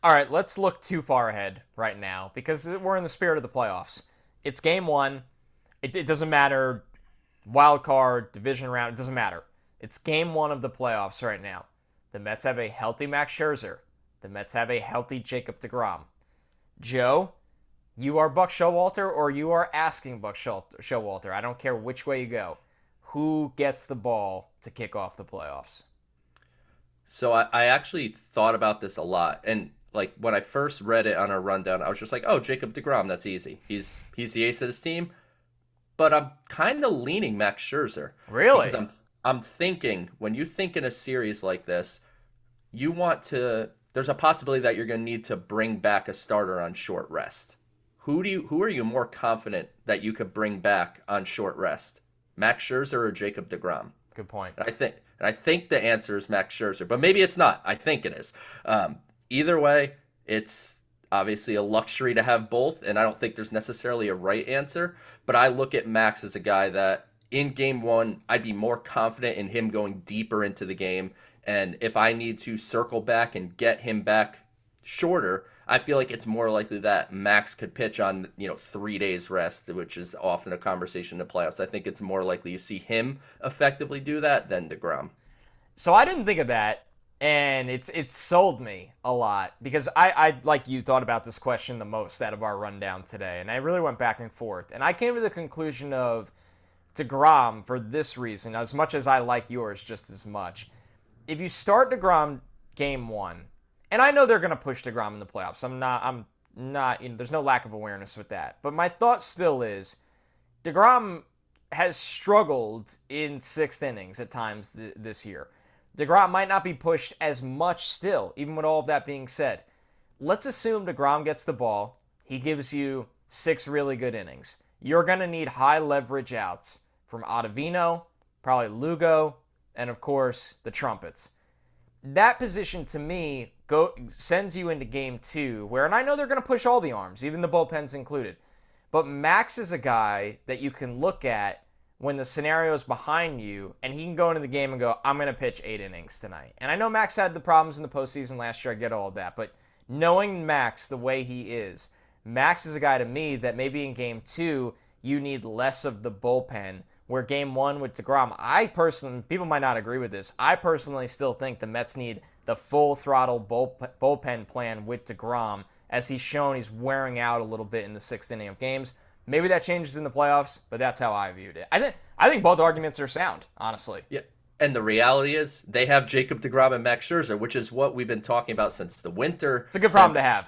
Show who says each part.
Speaker 1: All right, let's look too far ahead right now because we're in the spirit of the playoffs. It's game one. It doesn't matter, wild card, division round, it doesn't matter. It's game one of the playoffs right now. The Mets have a healthy Max Scherzer. The Mets have a healthy Jacob deGrom. Joe, you are Buck Showalter or you are asking Buck Showalter. I don't care which way you go. Who gets the ball to kick off the playoffs?
Speaker 2: So I actually thought about this a lot, and like when I first read it on a rundown, I was just like, "Oh, Jacob deGrom, that's easy. He's the ace of this team." But I'm kind of leaning Max Scherzer because
Speaker 1: Really?
Speaker 2: I'm thinking when you think in a series like this, you want to. There's a possibility that you're going to need to bring back a starter on short rest. Who are you more confident that you could bring back on short rest? Max Scherzer or Jacob deGrom?
Speaker 1: Good point.
Speaker 2: And I think the answer is Max Scherzer, but maybe it's not. I think it is. Um, Either way, it's obviously a luxury to have both, and I don't think there's necessarily a right answer. But I look at Max as a guy that in game one, I'd be more confident in him going deeper into the game. And if I need to circle back and get him back shorter, I feel like it's more likely that Max could pitch on, 3 days rest, which is often a conversation in the playoffs. I think it's more likely you see him effectively do that than DeGrom.
Speaker 1: So I didn't think of that, and it's sold me a lot because I like you thought about this question the most out of our rundown today, and I really went back and forth, and I came to the conclusion of DeGrom for this reason, as much as I like yours just as much. If you start DeGrom game one, and I know they're going to push DeGrom in the playoffs. I'm not, there's no lack of awareness with that. But my thought still is DeGrom has struggled in sixth innings at times this year. DeGrom might not be pushed as much still, even with all of that being said. Let's assume DeGrom gets the ball. He gives you 6 really good innings. You're going to need high leverage outs from Ottavino, probably Lugo, and of course the Trumpets. That position to me sends you into game two, where, and I know they're going to push all the arms, even the bullpens included, but Max is a guy that you can look at when the scenario is behind you, and he can go into the game and go, I'm going to pitch 8 innings tonight. And I know Max had the problems in the postseason last year. I get all of that. But knowing Max the way he is, Max is a guy to me that maybe in game two, you need less of the bullpen. Where game one with DeGrom, I personally, people might not agree with this, I personally still think the Mets need the full throttle bullpen plan with DeGrom, as he's shown he's wearing out a little bit in the sixth inning of games. Maybe that changes in the playoffs, but that's how I viewed it. I think both arguments are sound, honestly.
Speaker 2: Yeah. And the reality is they have Jacob deGrom and Max Scherzer, which is what we've been talking about since the winter.
Speaker 1: It's a good problem to
Speaker 2: Since
Speaker 1: have.